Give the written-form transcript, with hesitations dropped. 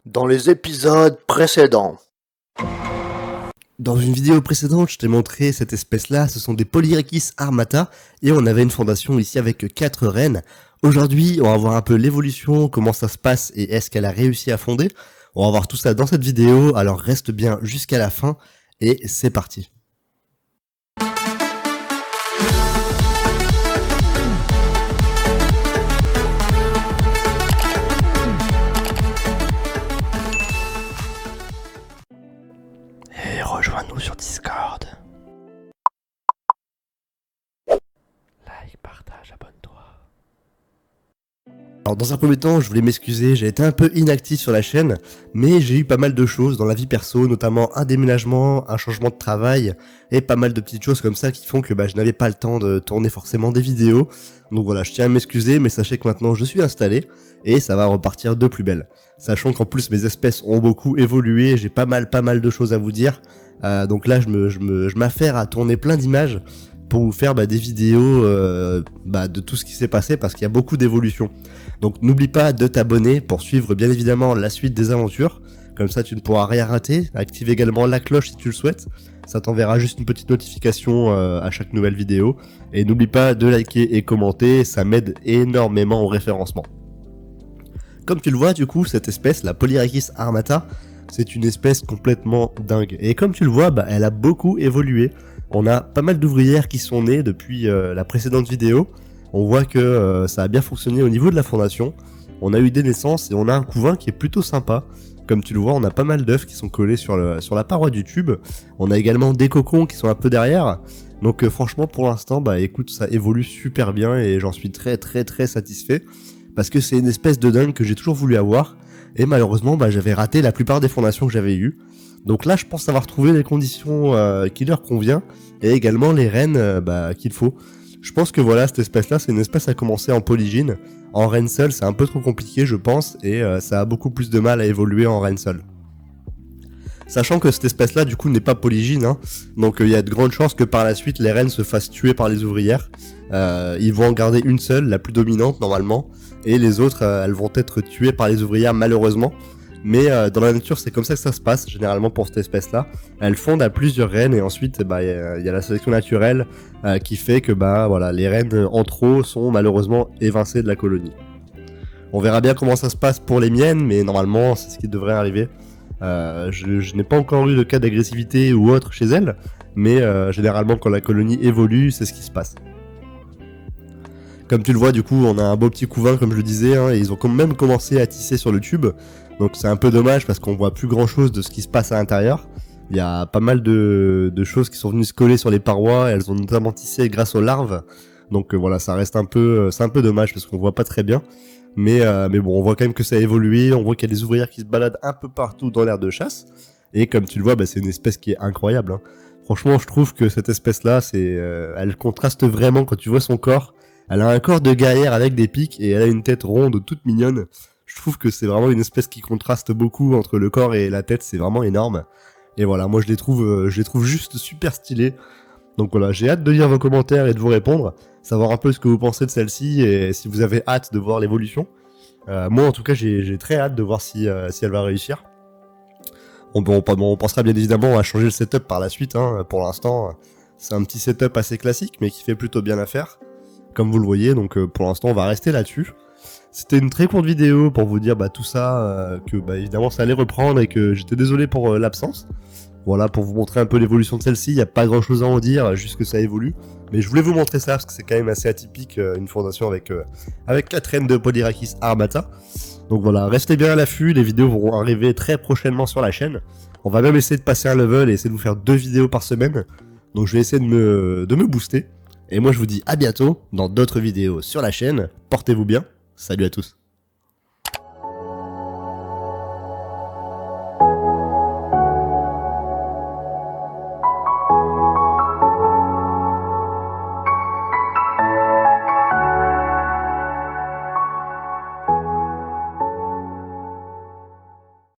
Dans les épisodes précédents. Dans une vidéo précédente, je t'ai montré cette espèce-là, ce sont des Polyrhechis armata, et on avait une fondation ici avec 4 reines. Aujourd'hui, on va voir un peu l'évolution, comment ça se passe et est-ce qu'elle a réussi à fonder. On va voir tout ça dans cette vidéo, alors reste bien jusqu'à la fin, et c'est parti. Et rejoins-nous sur Discord. Like, partage, abonne-toi. Alors dans un premier temps, je voulais m'excuser, j'ai été un peu inactif sur la chaîne, mais j'ai eu pas mal de choses dans la vie perso, notamment un déménagement, un changement de travail, et pas mal de petites choses comme ça qui font que je n'avais pas le temps de tourner forcément des vidéos. Donc voilà, je tiens à m'excuser, mais sachez que maintenant je suis installé, et ça va repartir de plus belle. Sachant qu'en plus mes espèces ont beaucoup évolué, j'ai pas mal de choses à vous dire. Donc là je m'affaire à tourner plein d'images pour vous faire des vidéos de tout ce qui s'est passé parce qu'il y a beaucoup d'évolutions. Donc n'oublie pas de t'abonner pour suivre bien évidemment la suite des aventures. Comme ça tu ne pourras rien rater. Active également la cloche si tu le souhaites. Ça t'enverra juste une petite notification à chaque nouvelle vidéo. Et n'oublie pas de liker et commenter, ça m'aide énormément au référencement. Comme tu le vois du coup, cette espèce, la Polyrhechis armata, c'est une espèce complètement dingue. Et comme tu le vois, elle a beaucoup évolué. On a pas mal d'ouvrières qui sont nées depuis la précédente vidéo. On voit que ça a bien fonctionné au niveau de la fondation. On a eu des naissances et on a un couvain qui est plutôt sympa. Comme tu le vois, on a pas mal d'œufs qui sont collés sur la paroi du tube. On a également des cocons qui sont un peu derrière. Donc franchement pour l'instant, écoute, ça évolue super bien et j'en suis très satisfait. Parce que c'est une espèce de dingue que j'ai toujours voulu avoir. Et malheureusement, j'avais raté la plupart des fondations que j'avais eues. Donc là, je pense avoir trouvé les conditions qui leur convient. Et également les reines qu'il faut. Je pense que voilà, cette espèce-là, c'est une espèce à commencer en polygyne. En reine seule, c'est un peu trop compliqué, je pense. Et ça a beaucoup plus de mal à évoluer en reine seule. Sachant que cette espèce-là, du coup, n'est pas polygyne. Donc il y a de grandes chances que par la suite, les reines se fassent tuer par les ouvrières. Ils vont en garder une seule, la plus dominante normalement. Et les autres, elles vont être tuées par les ouvrières malheureusement. Mais dans la nature, c'est comme ça que ça se passe, généralement pour cette espèce-là. Elles fondent à plusieurs reines et ensuite, il y a la sélection naturelle qui fait que les reines en trop sont malheureusement évincées de la colonie. On verra bien comment ça se passe pour les miennes, mais normalement, c'est ce qui devrait arriver. Je n'ai pas encore eu de cas d'agressivité ou autre chez elles, mais généralement, quand la colonie évolue, c'est ce qui se passe. Comme tu le vois, du coup, on a un beau petit couvain, comme je le disais, et ils ont quand même commencé à tisser sur le tube. Donc c'est un peu dommage parce qu'on voit plus grand chose de ce qui se passe à l'intérieur. Il y a pas mal de choses qui sont venues se coller sur les parois, elles ont notamment tissé grâce aux larves. Donc voilà, ça reste c'est un peu dommage parce qu'on voit pas très bien. Mais bon, on voit quand même que ça a évolué, on voit qu'il y a des ouvrières qui se baladent un peu partout dans l'aire de chasse. Et comme tu le vois, c'est une espèce qui est incroyable. Franchement, je trouve que cette espèce-là, elle contraste vraiment quand tu vois son corps. Elle a un corps de guerrière avec des pics et elle a une tête ronde toute mignonne. Je trouve que c'est vraiment une espèce qui contraste beaucoup entre le corps et la tête, c'est vraiment énorme. Et voilà, moi je les trouve juste super stylés. Donc voilà, j'ai hâte de lire vos commentaires et de vous répondre, savoir un peu ce que vous pensez de celle-ci et si vous avez hâte de voir l'évolution. Moi en tout cas, j'ai très hâte de voir si elle va réussir. On pensera bien évidemment à changer le setup par la suite. Pour l'instant, c'est un petit setup assez classique, mais qui fait plutôt bien l'affaire, comme vous le voyez. Donc pour l'instant, on va rester là-dessus. C'était une très courte vidéo pour vous dire tout ça, que évidemment ça allait reprendre et que j'étais désolé pour l'absence. Voilà, pour vous montrer un peu l'évolution de celle-ci, il n'y a pas grand chose à en dire, juste que ça évolue. Mais je voulais vous montrer ça parce que c'est quand même assez atypique, une fondation avec 4 reines de Polyrhechis armata. Donc voilà, restez bien à l'affût, les vidéos vont arriver très prochainement sur la chaîne. On va même essayer de passer un level et essayer de vous faire 2 vidéos par semaine. Donc je vais essayer de me booster. Et moi je vous dis à bientôt dans d'autres vidéos sur la chaîne. Portez-vous bien. Salut à tous.